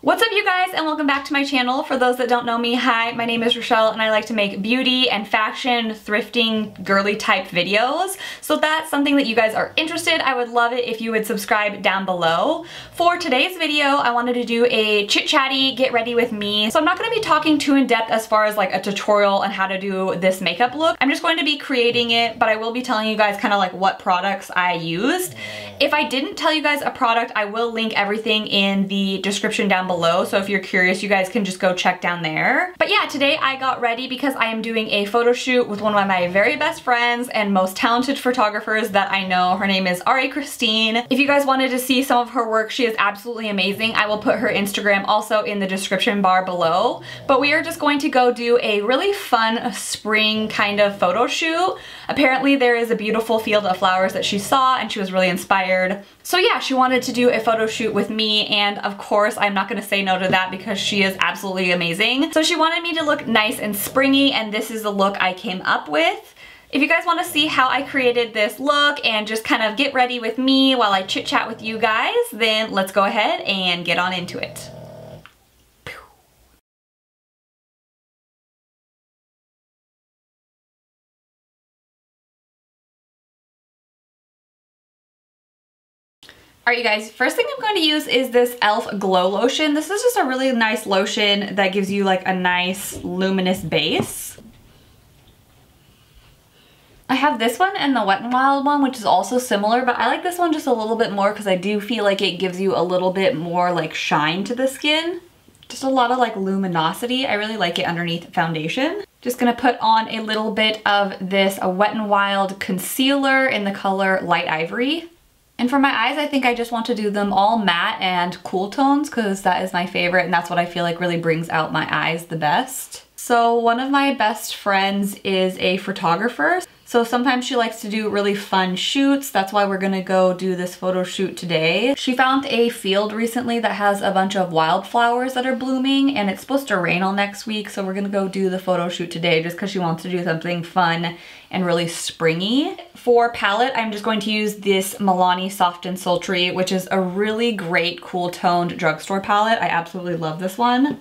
What's up you guys, and welcome back to my channel. For those that don't know me, hi, my name is Rochelle and I like to make beauty and fashion, thrifting, girly type videos. So if that's something that you guys are interested, I would love it if you would subscribe down below. For today's video, I wanted to do a chit chatty get ready with me. So I'm not going to be talking too in depth as far as like a tutorial on how to do this makeup look. I'm just going to be creating it, but I will be telling you guys kind of like what products I used. If I didn't tell you guys a product, I will link everything in the description down below, so if you're curious you guys can just go check down there. But yeah, today I got ready because I am doing a photo shoot with one of my very best friends and most talented photographers that I know. Her name is Ari Christine. If you guys wanted to see some of her work, she is absolutely amazing. I will put her Instagram also in the description bar below. But we are just going to go do a really fun spring kind of photo shoot. Apparently there is a beautiful field of flowers that she saw and she was really inspired. So yeah, she wanted to do a photo shoot with me, and of course I'm not going to say no to that because she is absolutely amazing. So she wanted me to look nice and springy, and this is the look I came up with. If you guys want to see how I created this look and just kind of get ready with me while I chit chat with you guys, then let's go ahead and get on into it. Alright you guys, first thing I'm going to use is this e.l.f. Glow Lotion. This is just a really nice lotion that gives you like a nice luminous base. I have this one and the Wet n Wild one, which is also similar, but I like this one just a little bit more because I do feel like it gives you a little bit more like shine to the skin. Just a lot of like luminosity. I really like it underneath foundation. Just gonna put on a little bit of this Wet n Wild concealer in the color Light Ivory. And for my eyes, I think I just want to do them all matte and cool tones because that is my favorite and that's what I feel like really brings out my eyes the best. So one of my best friends is a photographer. So sometimes she likes to do really fun shoots. That's why we're gonna go do this photo shoot today. She found a field recently that has a bunch of wildflowers that are blooming and it's supposed to rain all next week. So we're gonna go do the photo shoot today just because she wants to do something fun and really springy. For palette, I'm just going to use this Milani Soft and Sultry, which is a really great cool toned drugstore palette. I absolutely love this one.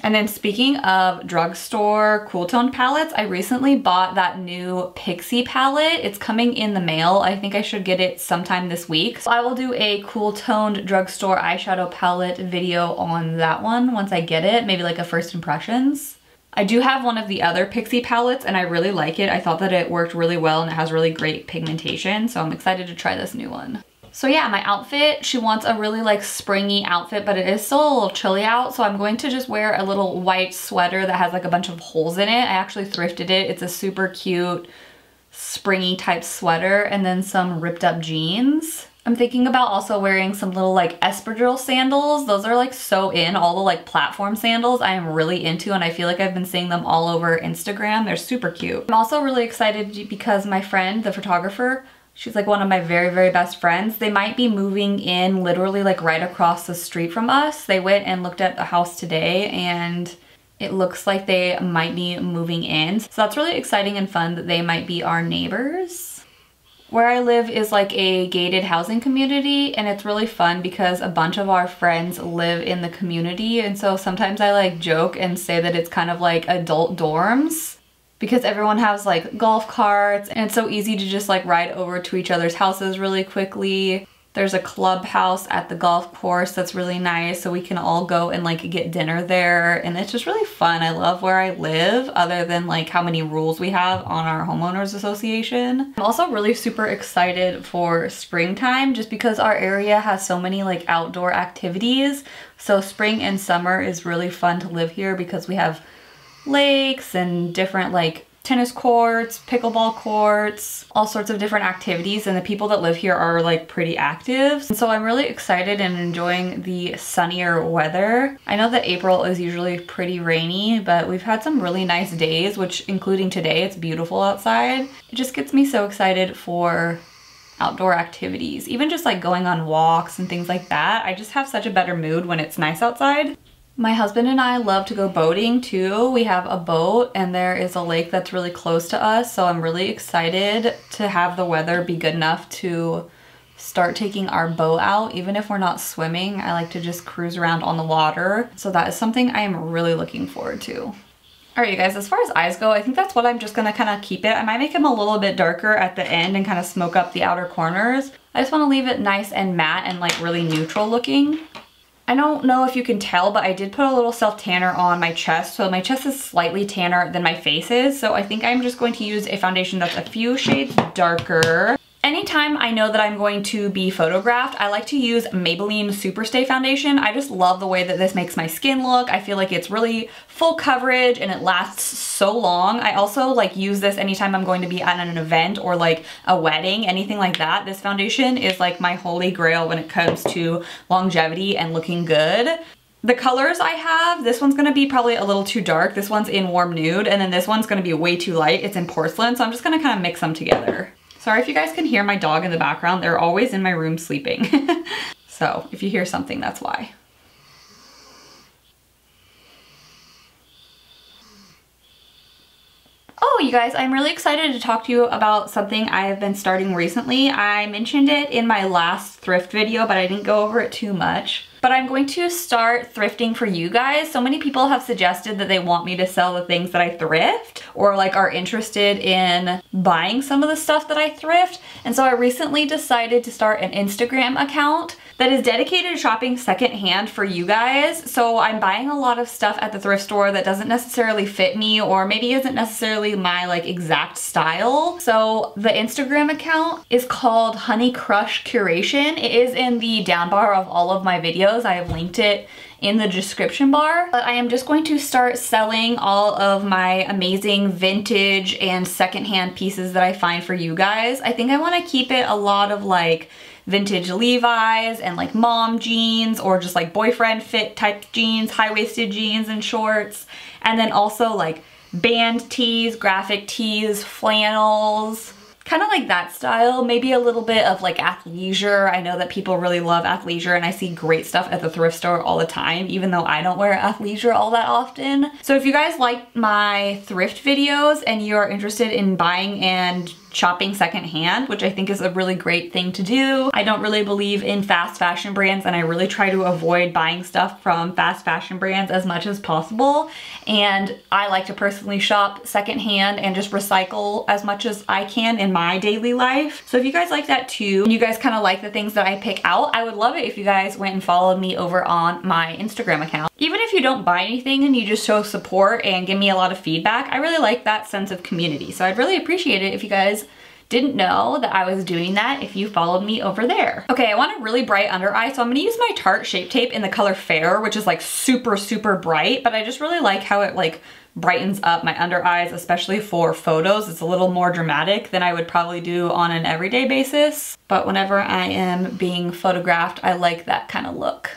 And then speaking of drugstore cool toned palettes, I recently bought that new Pixie palette. It's coming in the mail. I think I should get it sometime this week. So I will do a cool toned drugstore eyeshadow palette video on that one once I get it, maybe like a first impressions. I do have one of the other Pixie palettes and I really like it. I thought that it worked really well and it has really great pigmentation, so I'm excited to try this new one. So yeah, my outfit, she wants a really like springy outfit, but it is still a little chilly out, so I'm going to just wear a little white sweater that has like a bunch of holes in it. I actually thrifted it. It's a super cute springy type sweater, and then some ripped up jeans. I'm thinking about also wearing some little like espadrille sandals. Those are like so in, all the like platform sandals I am really into, and I feel like I've been seeing them all over Instagram. They're super cute. I'm also really excited because my friend, the photographer, she's like one of my very, very best friends. They might be moving in literally like right across the street from us. They went and looked at the house today and it looks like they might be moving in. So that's really exciting and fun that they might be our neighbors. Where I live is like a gated housing community and it's really fun because a bunch of our friends live in the community, and so sometimes I like joke and say that it's kind of like adult dorms because everyone has like golf carts and it's so easy to just like ride over to each other's houses really quickly. There's a clubhouse at the golf course that's really nice, so we can all go and like get dinner there, and it's just really fun. I love where I live, other than like how many rules we have on our homeowners association. I'm also really super excited for springtime just because our area has so many like outdoor activities. So spring and summer is really fun to live here because we have lakes and different like tennis courts, pickleball courts, all sorts of different activities, and the people that live here are like pretty active. And so I'm really excited and enjoying the sunnier weather. I know that April is usually pretty rainy, but we've had some really nice days, which including today, it's beautiful outside. It just gets me so excited for outdoor activities, even just like going on walks and things like that. I just have such a better mood when it's nice outside. My husband and I love to go boating too. We have a boat and there is a lake that's really close to us, so I'm really excited to have the weather be good enough to start taking our boat out. Even if we're not swimming, I like to just cruise around on the water. So that is something I am really looking forward to. All right, you guys, as far as eyes go, I think that's what I'm just gonna kind of keep it. I might make them a little bit darker at the end and kind of smoke up the outer corners. I just want to leave it nice and matte and like really neutral looking. I don't know if you can tell, but I did put a little self-tanner on my chest. So my chest is slightly tanner than my face is. So I think I'm just going to use a foundation that's a few shades darker. Anytime I know that I'm going to be photographed, I like to use Maybelline Superstay foundation. I just love the way that this makes my skin look. I feel like it's really full coverage and it lasts so long. I also like use this anytime I'm going to be at an event or like a wedding, anything like that. This foundation is like my holy grail when it comes to longevity and looking good. The colors I have, this one's gonna be probably a little too dark. This one's in warm nude, and then this one's gonna be way too light. It's in porcelain, so I'm just gonna kind of mix them together. Sorry if you guys can hear my dog in the background. They're always in my room sleeping. So if you hear something, that's why. Oh, you guys, I'm really excited to talk to you about something I have been starting recently. I mentioned it in my last thrift video, but I didn't go over it too much. But I'm going to start thrifting for you guys. So many people have suggested that they want me to sell the things that I thrift or like are interested in buying some of the stuff that I thrift. And so I recently decided to start an Instagram account that is dedicated to shopping secondhand for you guys. So I'm buying a lot of stuff at the thrift store that doesn't necessarily fit me or maybe isn't necessarily my like exact style. So the Instagram account is called Honey Crush Curation. It is in the down bar of all of my videos. I have linked it in the description bar. But I am just going to start selling all of my amazing vintage and secondhand pieces that I find for you guys. I think I want to keep it a lot of like vintage Levi's and like mom jeans or just like boyfriend fit type jeans, high-waisted jeans and shorts. And then also like band tees, graphic tees, flannels, kind of like that style. Maybe a little bit of like athleisure. I know that people really love athleisure and I see great stuff at the thrift store all the time, even though I don't wear athleisure all that often. So if you guys like my thrift videos and you're interested in buying and shopping secondhand, which I think is a really great thing to do. I don't really believe in fast fashion brands and I really try to avoid buying stuff from fast fashion brands as much as possible. And I like to personally shop secondhand and just recycle as much as I can in my daily life. So if you guys like that too, and you guys kind of like the things that I pick out, I would love it if you guys went and followed me over on my Instagram account. Even if you don't buy anything and you just show support and give me a lot of feedback, I really like that sense of community. So I'd really appreciate it if you guys didn't know that I was doing that if you followed me over there. Okay, I want a really bright under eye, so I'm gonna use my Tarte Shape Tape in the color Fair, which is like super, super bright, but I just really like how it like brightens up my under eyes, especially for photos. It's a little more dramatic than I would probably do on an everyday basis. But whenever I am being photographed, I like that kind of look.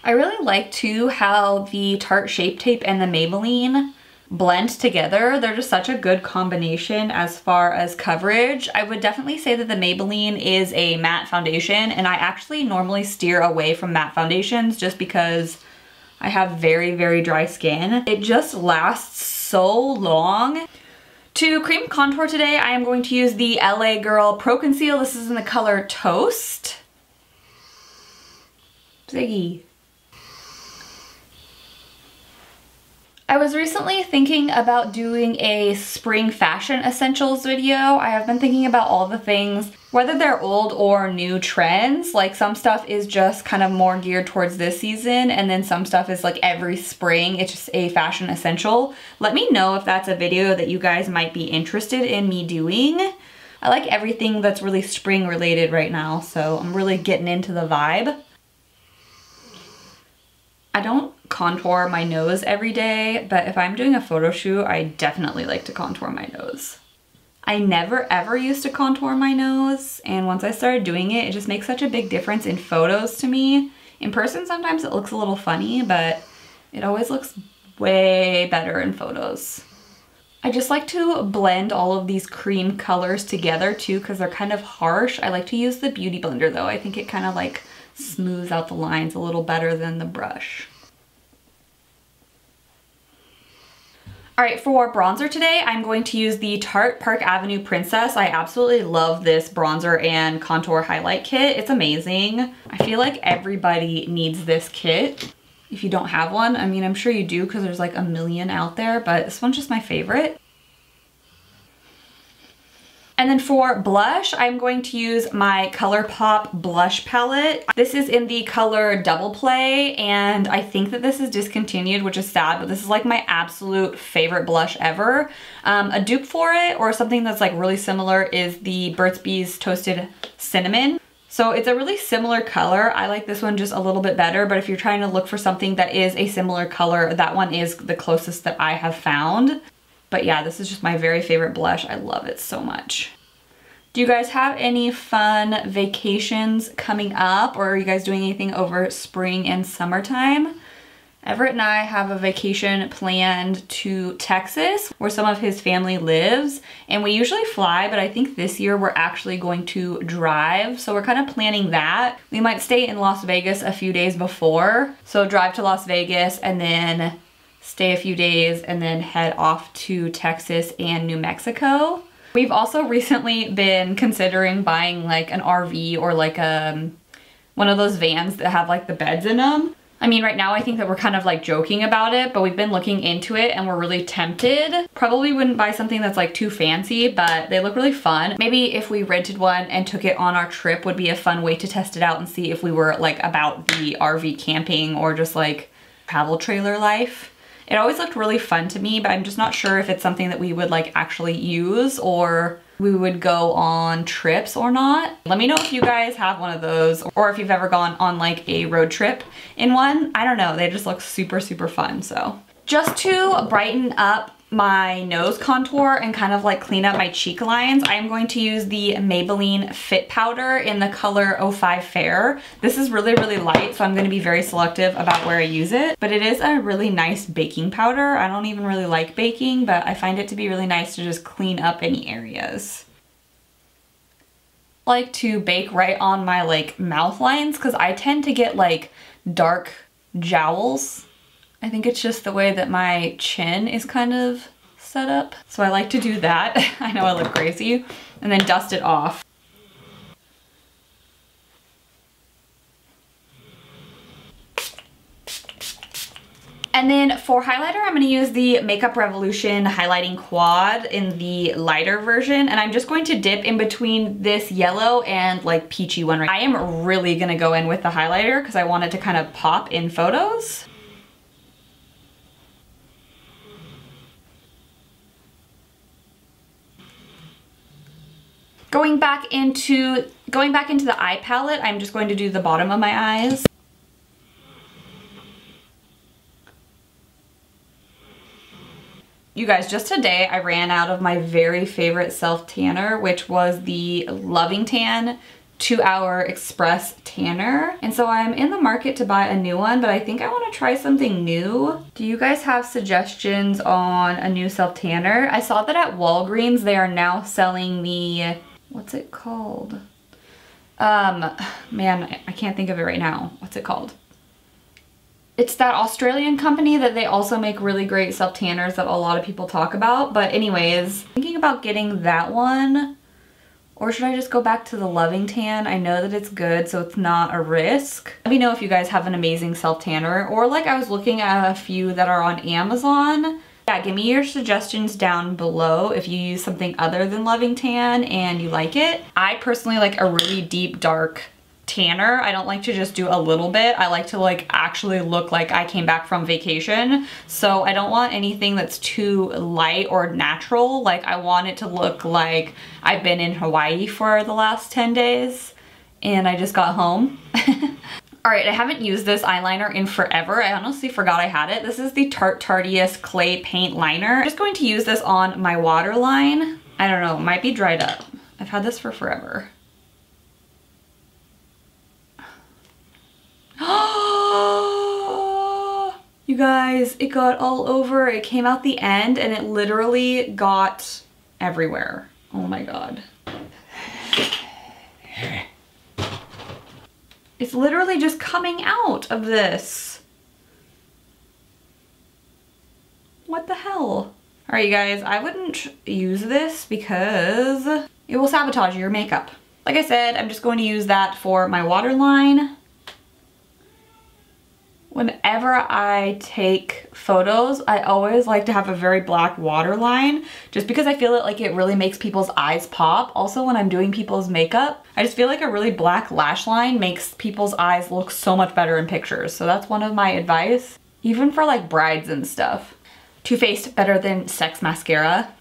I really like too how the Tarte Shape Tape and the Maybelline blend together. They're just such a good combination as far as coverage. I would definitely say that the Maybelline is a matte foundation, and I actually normally steer away from matte foundations just because I have very, very dry skin. It just lasts so long. To cream contour today, I am going to use the LA Girl Pro Conceal. This is in the color Toast. Ziggy. I was recently thinking about doing a spring fashion essentials video. I have been thinking about all the things, whether they're old or new trends. Like some stuff is just kind of more geared towards this season, and then some stuff is like every spring, it's just a fashion essential. Let me know if that's a video that you guys might be interested in me doing. I like everything that's really spring related right now, so I'm really getting into the vibe. I don't contour my nose every day, but if I'm doing a photo shoot, I definitely like to contour my nose. I never ever used to contour my nose, and once I started doing it, it just makes such a big difference in photos to me. In person, sometimes it looks a little funny, but it always looks way better in photos. I just like to blend all of these cream colors together too, because they're kind of harsh. I like to use the Beauty Blender though. I think it kind of like smooths out the lines a little better than the brush. All right, for bronzer today, I'm going to use the Tarte Park Avenue Princess. I absolutely love this bronzer and contour highlight kit. It's amazing. I feel like everybody needs this kit. If you don't have one, I mean, I'm sure you do because there's like a million out there, but this one's just my favorite. And then for blush, I'm going to use my ColourPop blush palette. This is in the color Double Play, and I think that this is discontinued, which is sad, but this is like my absolute favorite blush ever. A dupe for it, or something that's like really similar, is the Burt's Bees Toasted Cinnamon. So it's a really similar color. I like this one just a little bit better, but if you're trying to look for something that is a similar color, that one is the closest that I have found. But yeah, this is just my very favorite blush. I love it so much. Do you guys have any fun vacations coming up, or are you guys doing anything over spring and summertime? Everett and I have a vacation planned to Texas, where some of his family lives, and we usually fly, but I think this year we're actually going to drive, so we're kind of planning that. We might stay in Las Vegas a few days before, so drive to Las Vegas and then stay a few days and then head off to Texas and New Mexico. We've also recently been considering buying like an RV or like one of those vans that have like the beds in them. I mean, right now I think that we're kind of like joking about it, but we've been looking into it and we're really tempted. Probably wouldn't buy something that's like too fancy, but they look really fun. Maybe if we rented one and took it on our trip would be a fun way to test it out and see if we were like about the RV camping or just like travel trailer life. It always looked really fun to me, but I'm just not sure if it's something that we would like actually use or we would go on trips or not. Let me know if you guys have one of those or if you've ever gone on like a road trip in one. I don't know, they just look super, super fun. So just to brighten up my nose contour and kind of like clean up my cheek lines, I'm going to use the Maybelline Fit Powder in the color 05 Fair. This is really, really light, so I'm going to be very selective about where I use it, but it is a really nice baking powder. I don't even really like baking, but I find it to be really nice to just clean up any areas. I like to bake right on my like mouth lines because I tend to get like dark jowls. I think it's just the way that my chin is kind of set up. So I like to do that. I know I look crazy. And then dust it off. And then for highlighter, I'm gonna use the Makeup Revolution Highlighting Quad in the lighter version. And I'm just going to dip in between this yellow and like peachy one. I am really gonna go in with the highlighter because I want it to kind of pop in photos. Going back into the eye palette, I'm just going to do the bottom of my eyes. You guys, just today I ran out of my very favorite self-tanner, which was the Loving Tan 2-Hour Express Tanner. And so I'm in the market to buy a new one, but I think I want to try something new. Do you guys have suggestions on a new self-tanner? I saw that at Walgreens they are now selling the, what's it called? Man, I can't think of it right now. What's it called? It's that Australian company that they also make really great self-tanners that a lot of people talk about. But anyways, thinking about getting that one. Or should I just go back to the Loving Tan? I know that it's good, so it's not a risk. Let me know if you guys have an amazing self-tanner. Or like I was looking at a few that are on Amazon. Yeah, give me your suggestions down below if you use something other than Loving Tan and you like it. I personally like a really deep, dark tanner. I don't like to just do a little bit. I like to like actually look like I came back from vacation. So I don't want anything that's too light or natural. Like I want it to look like I've been in Hawaii for the last 10 days and I just got home. All right, I haven't used this eyeliner in forever. I honestly forgot I had it. This is the Tarte Tarteist Clay Paint Liner. I'm just going to use this on my waterline. I don't know, it might be dried up. I've had this for forever. You guys, it got all over. It came out the end and it literally got everywhere. Oh my God. It's literally just coming out of this. What the hell? Alright you guys, I wouldn't use this because it will sabotage your makeup. Like I said, I'm just going to use that for my waterline. Whenever I take photos, I always like to have a very black waterline just because I feel like it really makes people's eyes pop. Also, when I'm doing people's makeup, I just feel like a really black lash line makes people's eyes look so much better in pictures. So that's one of my advice, even for like brides and stuff. Too Faced Better Than Sex mascara.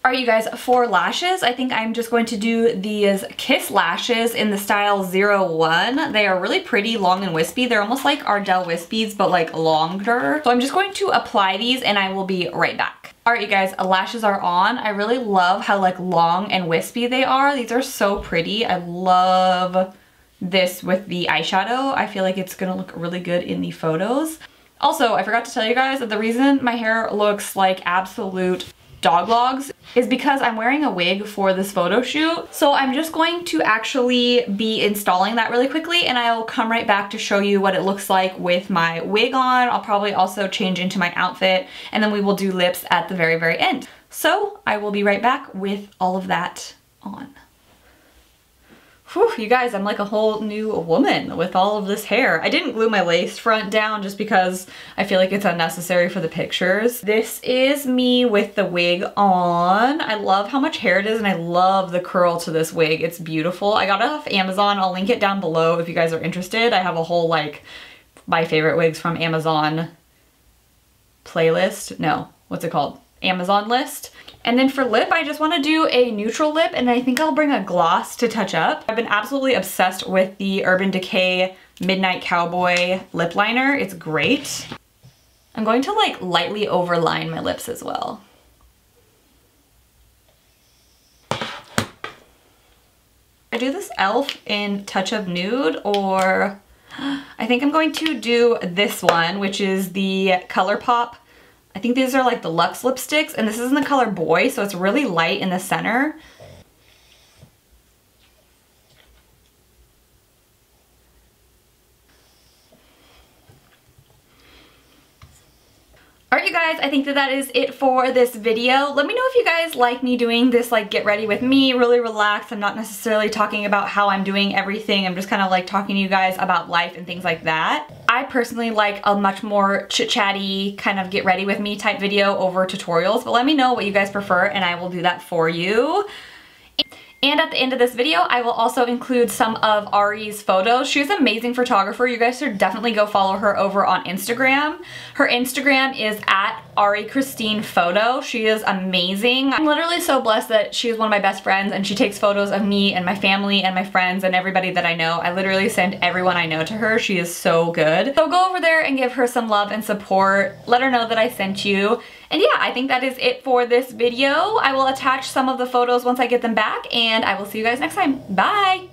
Alright you guys, for lashes, I think I'm just going to do these Kiss lashes in the style 01. They are really pretty, long and wispy. They're almost like Ardell Wispies, but like longer. So I'm just going to apply these and I will be right back. Alright you guys, lashes are on. I really love how like long and wispy they are. These are so pretty. I love this with the eyeshadow. I feel like it's gonna look really good in the photos. Also, I forgot to tell you guys that the reason my hair looks like absolute dog logs is because I'm wearing a wig for this photo shoot. So I'm just going to actually be installing that really quickly and I'll come right back to show you what it looks like with my wig on. I'll probably also change into my outfit and then we will do lips at the very, very end. So I will be right back with all of that on. Whew, you guys, I'm like a whole new woman with all of this hair. I didn't glue my lace front down just because I feel like it's unnecessary for the pictures. This is me with the wig on. I love how much hair it is and I love the curl to this wig. It's beautiful. I got it off Amazon. I'll link it down below if you guys are interested. I have a whole like my favorite wigs from Amazon playlist. No, what's it called? Amazon list. And then for lip, I just want to do a neutral lip and I think I'll bring a gloss to touch up. I've been absolutely obsessed with the Urban Decay Midnight Cowboy lip liner. It's great. I'm going to like lightly overline my lips as well. I do this e.l.f. in Touch of Nude, or I think I'm going to do this one, which is the ColourPop. I think these are like the Luxe lipsticks, and this is in the color Boy, so it's really light in the center. Alright you guys, I think that is it for this video. Let me know if you guys like me doing this like get ready with me, really relaxed. I'm not necessarily talking about how I'm doing everything. I'm just kind of like talking to you guys about life and things like that. I personally like a much more chit-chatty kind of get ready with me type video over tutorials, but let me know what you guys prefer and I will do that for you. And at the end of this video, I will also include some of Ari's photos. She's an amazing photographer. You guys should definitely go follow her over on Instagram. Her Instagram is at Ari Christine Photo. She is amazing. I'm literally so blessed that she is one of my best friends and she takes photos of me and my family and my friends and everybody that I know. I literally send everyone I know to her. She is so good. So go over there and give her some love and support. Let her know that I sent you. And yeah, I think that is it for this video. I will attach some of the photos once I get them back and I will see you guys next time. Bye!